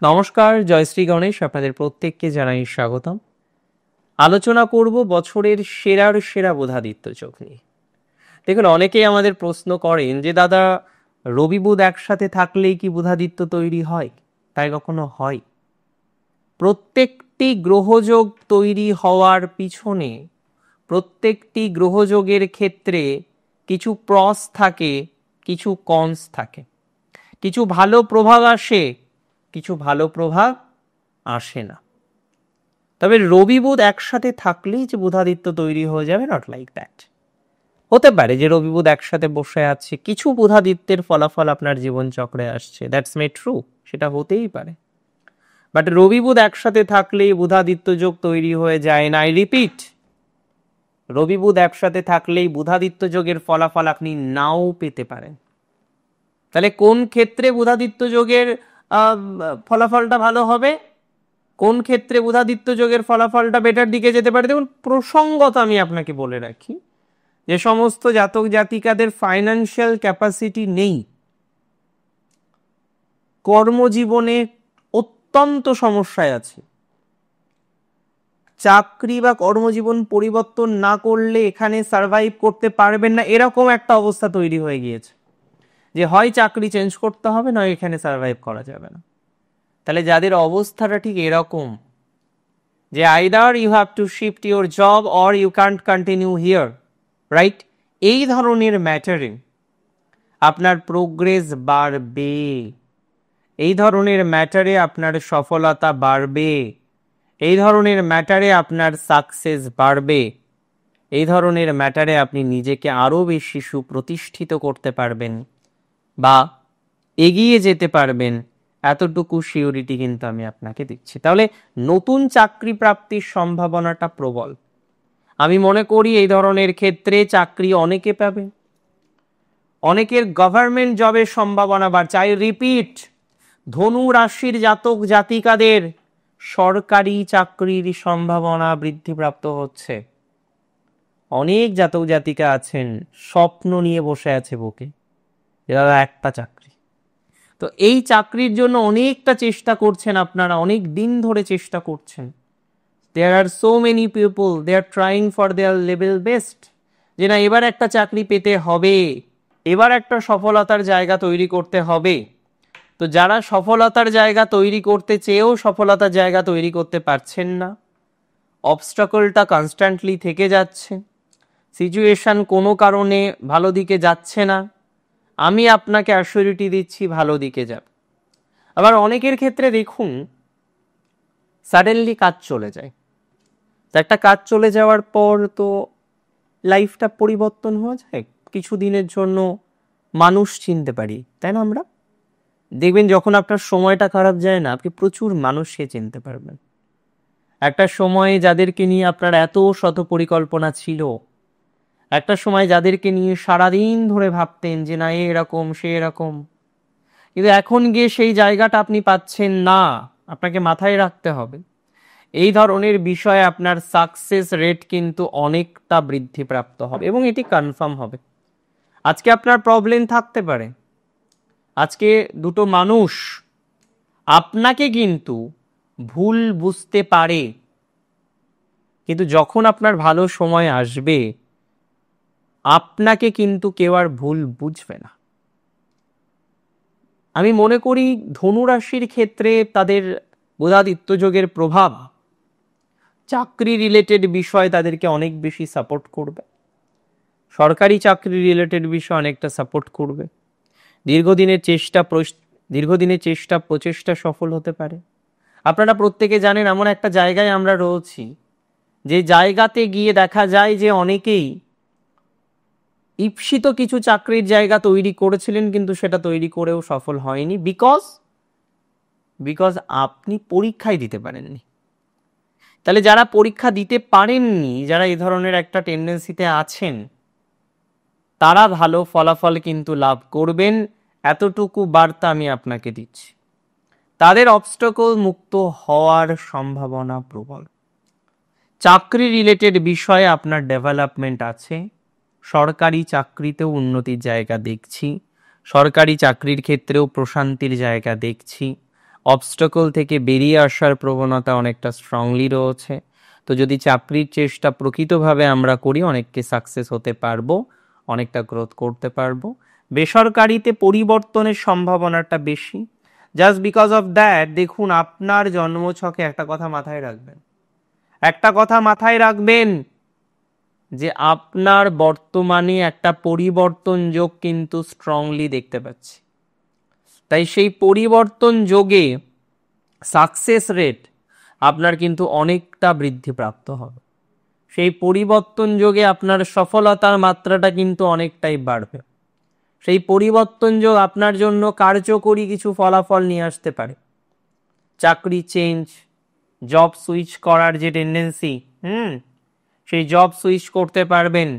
নমস্কার, জয়শ্রী গণেশ, আপনাদের প্রত্যেককে জানাই স্বাগতম। আলোচনা করব বছরের সেরার সেরা বুধাদিত্য যোগ নিয়ে। দেখুন, অনেকেই আমাদের প্রশ্ন করেন যে দাদা, রবি বুধ একসাথে থাকলেই কি বুধাদিত্য তৈরি হয়? তাই কখনো হয়? প্রত্যেকটি গ্রহযোগ তৈরি হওয়ার পিছনে, প্রত্যেকটি গ্রহযোগের ক্ষেত্রে কিছু প্রস থাকে, কিছু কনস থাকে। কিছু ভালো প্রভাব আসে, কিছু ভালো প্রভাব আসে না। তবে রবি বুধ একসাথে থাকলেই যে বুধাদিত্য তৈরি হয়ে যাবে, নট লাইক দ্যাট। হতে পারে যে রবি বুধ একসাথে বসে আছে, কিছু বুধাদিত্যের ফলাফল আপনার জীবন চক্রে আসছে, দ্যাটস মে ট্রু, সেটা হতেই পারে। বাট রবি বুধ একসাথে থাকলেই বুধাদিত্য যোগ তৈরি হয়ে যায় না। আই রিপিট, রবি বুধ একসাথে থাকলেই বুধাদিত্য যোগের ফলাফল আপনি নাও পেতে পারেন। তাহলে কোন ক্ষেত্রে বুধাদিত্য যোগের ফলাফলটা ভালো হবে, কোন ক্ষেত্রে বুধাদিত্য যোগের ফলাফলটা বেটার দিকে যেতে পারে? দেখুন, প্রসঙ্গত আমি আপনাকে বলে রাখি, যে সমস্ত জাতক জাতিকাদের ফাইন্যান্সিয়াল ক্যাপাসিটি নেই, কর্মজীবনে অত্যন্ত সমস্যায় আছে, চাকরি বা কর্মজীবন পরিবর্তন না করলে এখানে সার্ভাইভ করতে পারবেন না, এরকম একটা অবস্থা তৈরি হয়ে গিয়েছে যে হয় চাকরি চেঞ্জ করতে হবে, নয় এখানে সার্ভাইভ করা যাবে না। তাহলে যাদের অবস্থাটা ঠিক এরকম, যে either you have to shift your job or you can't continue here, right, এই ধরনের ম্যাটারে আপনার প্রোগ্রেস বাড়বে, এই ধরনের ম্যাটারে আপনার সফলতা বাড়বে, এই ধরনের ম্যাটারে আপনার সাকসেস বাড়বে, এই ধরনের ম্যাটারে আপনি নিজেকে আরো বেশি সুপ্রতিষ্ঠিত করতে পারবেন বা এগিয়ে যেতে পারবেন, এতটুকু সিউরিটি কিন্তু আমি আপনাকে দিচ্ছি। তাহলে নতুন চাকরি প্রাপ্তির সম্ভাবনাটা প্রবল। আমি মনে করি এই ধরনের ক্ষেত্রে চাকরি অনেকে পাবে, অনেকের গভর্নমেন্ট জবের সম্ভাবনা বাড়ছে। আই রিপিট, ধনু রাশির জাতক জাতিকাদের সরকারি চাকরির সম্ভাবনা বৃদ্ধিপ্রাপ্ত হচ্ছে। অনেক জাতক জাতিকা আছেন স্বপ্ন নিয়ে বসে আছে বুকে, এরা একটা চাকরি। তো এই চাকরির জন্য অনেকটা চেষ্টা করছেন আপনারা, অনেক দিন ধরে চেষ্টা করছেন। There are so many people, they are trying for their level best, যে না, এবার একটা চাকরি পেতে হবে, এবার একটা সফলতার জায়গা তৈরি করতে হবে। তো যারা সফলতার জায়গা তৈরি করতে চেয়েও সফলতার জায়গা তৈরি করতে পারছেন না, অবস্ট্রাকলটা কনস্ট্যান্টলি থেকে যাচ্ছে, সিচুয়েশন কোনো কারণে ভালো দিকে যাচ্ছে না, আমি আপনাকে অ্যাসিউরিটি দিচ্ছি ভালো দিকে যাবে। আবার অনেকের ক্ষেত্রে দেখুন, সাডেনলি কাজ চলে যায়। একটা কাজ চলে যাওয়ার পর তো লাইফটা পরিবর্তন হয়ে যায়, কিছু দিনের জন্য মানুষ চিনতে পারি, তাই না? আমরা দেখবেন যখন আপনার সময়টা খারাপ যায় না, আপনি প্রচুর মানুষকে চিনতে পারবেন। একটা সময়ে যাদেরকে নিয়ে আপনার এত শত পরিকল্পনা ছিল, একটা সময় যাদেরকে নিয়ে সারাদিন ধরে ভাবতেন যে না এরকম সে এরকম, কিন্তু এখন গিয়ে সেই জায়গাটা আপনি পাচ্ছেন না। আপনাকে মাথায় রাখতে হবে, এই ধরনের বিষয়ে আপনার সাকসেস রেট কিন্তু অনেকটা বৃদ্ধিপ্রাপ্ত হবে এবং এটি কনফার্ম হবে। আজকে আপনার প্রবলেম থাকতে পারে, আজকে দুটো মানুষ আপনাকে কিন্তু ভুল বুঝতে পারে, কিন্তু যখন আপনার ভালো সময় আসবে আপনাকে কিন্তু কেউ আর ভুল বুঝবে না। আমি মনে করি ধনুরাশির ক্ষেত্রে তাদের বুধাদিত্য যোগের প্রভাব চাকরি রিলেটেড বিষয় তাদেরকে অনেক বেশি সাপোর্ট করবে, সরকারি চাকরি রিলেটেড বিষয় অনেকটা সাপোর্ট করবে। দীর্ঘদিনের চেষ্টা প্রচেষ্টা সফল হতে পারে। আপনারা প্রত্যেকে জানেন, এমন একটা জায়গায় আমরা রয়েছি যে জায়গাতে গিয়ে দেখা যায় যে অনেকেই ঈপ্সিত কিছু চাকরির জায়গা তৈরি করেছিলেন, কিন্তু সেটা তৈরি করেও সফল হয়নি, বিকজ আপনি পরীক্ষায় দিতে পারেননি। তাহলে যারা পরীক্ষা দিতে পারেননি, যারা এই ধরনের একটা টেন্ডেন্সিতে আছেন, তারা ভালো ফলাফল কিন্তু লাভ করবেন, এতটুকু বার্তা আমি আপনাকে দিচ্ছি। তাদের অবস্টাকল মুক্ত হওয়ার সম্ভাবনা প্রবল। চাকরি রিলেটেড বিষয়ে আপনার ডেভেলপমেন্ট আছে, সরকারি চাকরিতেও উন্নতির জায়গা দেখছি, সরকারি চাকরির ক্ষেত্রেও প্রশান্তির জায়গা দেখছি, অবস্টাকল থেকে বেরিয়ে আসার প্রবণতা অনেকটা স্ট্রংলি রয়েছে। তো যদি চাকরির চেষ্টা প্রকৃতভাবে আমরা করি, অনেককে সাকসেস হতে পারবো, অনেকটা গ্রোথ করতে পারবো। বেসরকারিতে পরিবর্তনের সম্ভাবনাটা বেশি। জাস্ট বিকজ অফ দ্যাট, দেখুন আপনার জন্মছকে একটা কথা মাথায় রাখবেন, যে আপনার বর্তমানে একটা পরিবর্তন যোগ কিন্তু স্ট্রংলি দেখতে পাচ্ছি। তাই সেই পরিবর্তন যোগে সাকসেস রেট আপনার কিন্তু অনেকটা বৃদ্ধিপ্রাপ্ত হবে। সেই পরিবর্তন যোগে আপনার সফলতার মাত্রাটা কিন্তু অনেকটাই বাড়বে। সেই পরিবর্তন যোগ আপনার জন্য কার্যকরী কিছু ফলাফল নিয়ে আসতে পারে। চাকরি চেঞ্জ, জব সুইচ করার যে টেন্ডেন্সি, সেই জব সুইচ করতে পারবেন,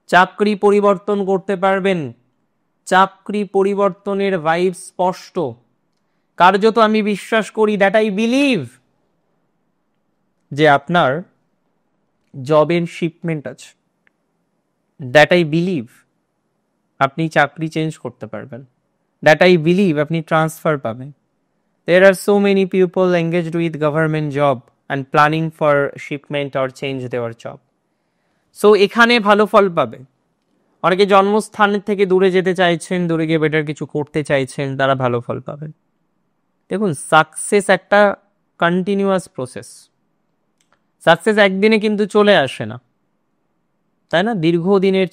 চাকরি পরিবর্তন করতে পারবেন। চাকরি পরিবর্তনের ভাইব স্পষ্ট। কার্যত আমি বিশ্বাস করি, দ্যাট আই বিলিভ, যে আপনার জবের শিপমেন্ট আছে। দ্যাট আই বিলিভ আপনি চাকরি চেঞ্জ করতে পারবেন। দ্যাট আই বিলিভ আপনি ট্রান্সফার পাবেন। There are so many people engaged with government job and planning for shipment or change their job. So এখানে ভালো ফল পাবে। অনেকে জন্মস্থানের থেকে দূরে যেতে চাইছেন, দূরে গিয়ে বেটার কিছু করতে চাইছেন, তারা ভালো ফল পাবেন। দেখুন, সাকসেস একটা কন্টিনিউয়াস প্রসেস। সাকসেস একদিনে কিন্তু চলে আসে না, তাই না? দীর্ঘদিনের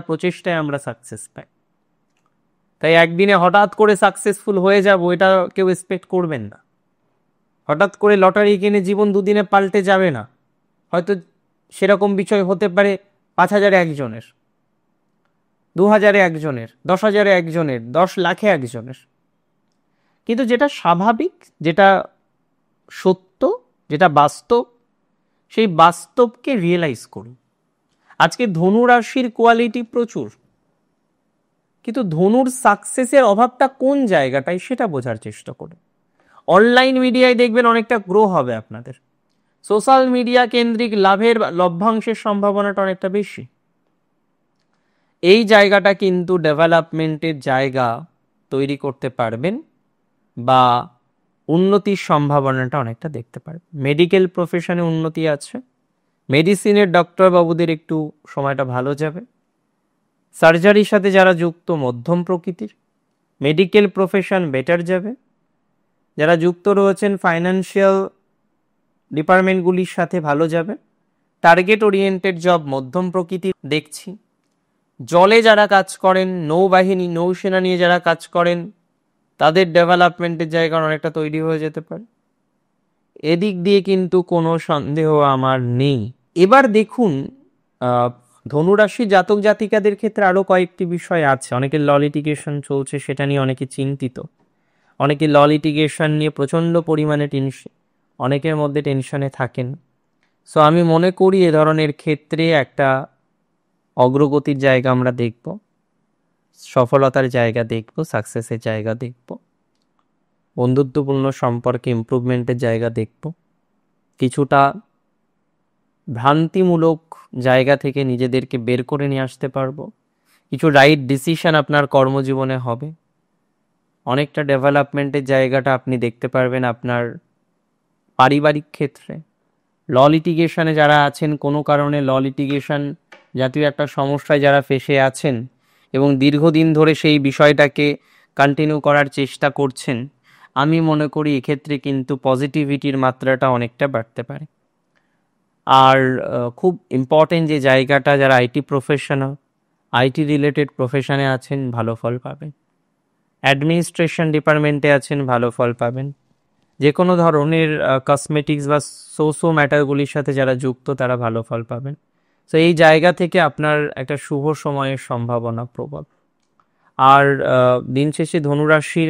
প্রচেষ্টায় আমরা সাকসেস পাই। তাই একদিনে হঠাৎ করে সাকসেসফুল হয়ে যাব, এটা কেউ এক্সপেক্ট করবেন না। হঠাৎ করে লটারি কিনে জীবন দুদিনে পাল্টে যাবে না। হয়তো সেরকম বিষয় হতে পারে 5,000 একজনের, 2,000 একজনের, 10,000 একজনের, 10 লাখে একজনের। কিন্তু যেটা স্বাভাবিক, যেটা সত্য, যেটা বাস্তব, সেই বাস্তবকে রিয়েলাইজ করুন। আজকে ধনু রাশির কোয়ালিটি প্রচুর, কিন্তু ধনুর সাকসেসের অভাবটা কোন জায়গাটায় সেটা বোঝার চেষ্টা করুন। অনলাইন মিডিয়ায় দেখবেন অনেকটা গ্রো হবে আপনাদের। সোশ্যাল মিডিয়া কেন্দ্রিক লভ্যাংশের সম্ভাবনাটা অনেকটা বেশি। এই জায়গাটা কিন্তু ডেভেলপমেন্টের জায়গা তৈরি করতে পারবেন বা উন্নতির সম্ভাবনাটা অনেকটা দেখতে পারবেন। মেডিকেল প্রফেশনে উন্নতি আছে। মেডিসিনের ডক্টর বাবুদের একটু সময়টা ভালো যাবে। সার্জারির সাথে যারা যুক্ত মধ্যম প্রকৃতির। মেডিকেল প্রফেশন বেটার যাবে। যারা যুক্ত রয়েছেন ফাইন্যান্সিয়াল ডিপার্টমেন্টগুলির সাথে ভালো যাবে। টার্গেট ওরিয়েন্টেড জব মধ্যম প্রকৃতির দেখছি। জলে যারা কাজ করেন, নৌবাহিনী নৌসেনা নিয়ে যারা কাজ করেন, তাদের ডেভেলপমেন্টের জায়গা অনেকটা তৈরি হয়ে যেতে পারে। এদিক দিয়ে কিন্তু কোনো সন্দেহ আমার নেই। এবার দেখুন, ধনুরাশি জাতক জাতিকাদের ক্ষেত্রে আরো কয়েকটি বিষয় আছে। অনেকের ল লিটিগেশন চলছে, সেটা নিয়ে অনেকে চিন্তিত। অনেকে ল লিটিগেশন নিয়ে প্রচন্ড পরিমাণে অনেকের মধ্যে টেনশনে থাকেন। সো আমি মনে করি এ ধরনের ক্ষেত্রে একটা অগ্রগতির জায়গা আমরা দেখব, সফলতার জায়গা দেখব, সাকসেসের জায়গা দেখব, বন্ধুত্বপূর্ণ সম্পর্কে ইমপ্রুভমেন্টের জায়গা দেখব। কিছুটা ভ্রান্তিমূলক জায়গা থেকে নিজেদেরকে বের করে নিয়ে আসতে পারবো। কিছু রাইট ডিসিশন আপনার কর্মজীবনে হবে। অনেকটা ডেভেলপমেন্টের জায়গাটা আপনি দেখতে পারবেন আপনার পারিবারিক ক্ষেত্রে। ল লিটিগেশনে যারা আছেন, কোনো কারণে ল লিটিগেশন জাতীয় একটা সমস্যায় যারা ফেসে আছেন এবং দীর্ঘদিন ধরে সেই বিষয়টাকে কন্টিনিউ করার চেষ্টা করছেন, আমি মনে করি এক্ষেত্রে কিন্তু পজিটিভিটির মাত্রাটা অনেকটা বাড়তে পারে। আর খুব ইম্পর্টেন্ট যে জায়গাটা, যারা আইটি প্রফেশনাল, আইটি রিলেটেড প্রফেশনে আছেন, ভালো ফল পাবেন। অ্যাডমিনিস্ট্রেশন ডিপার্টমেন্টে আছেন, ভালো ফল পাবেন। যে কোনো ধরনের কসমেটিক্স বা সোসো ম্যাটারগুলির সাথে যারা যুক্ত, তারা ভালো ফল পাবেন। তো এই জায়গা থেকে আপনার একটা শুভ সময়ের সম্ভাবনা প্রবল। আর দিন শেষে ধনুরাশির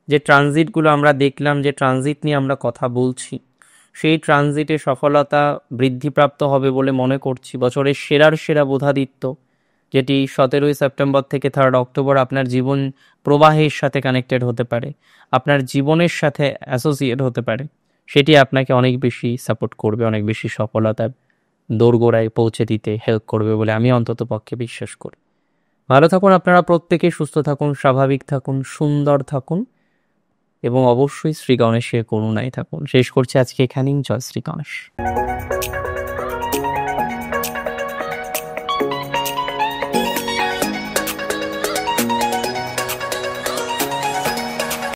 যে ট্রানজিটগুলো আমরা দেখলাম, যে ট্রানজিট নিয়ে আমরা কথা বলছি, সেই ট্রানজিটে সফলতা বৃদ্ধিপ্রাপ্ত হবে বলে মনে করছি। বছরের সেরা বোধাদিত্য, যেটি 17 সেপ্টেম্বর থেকে 3 অক্টোবর আপনার জীবন প্রবাহের সাথে কানেক্টেড হতে পারে, আপনার জীবনের সাথে অ্যাসোসিয়েট হতে পারে, সেটি আপনাকে অনেক বেশি সাপোর্ট করবে, অনেক বেশি সফলতার দোরগোড়ায় পৌঁছে দিতে হেল্প করবে বলে আমি অন্তত পক্ষে বিশ্বাস করি। ভালো থাকুন আপনারা প্রত্যেকে, সুস্থ থাকুন, স্বাভাবিক থাকুন, সুন্দর থাকুন। এবং অবশ্যই শ্রী গণেশের করুণায় থাকুন। শেষ করছি আজকে এখানেই। জয় শ্রী গণেশ।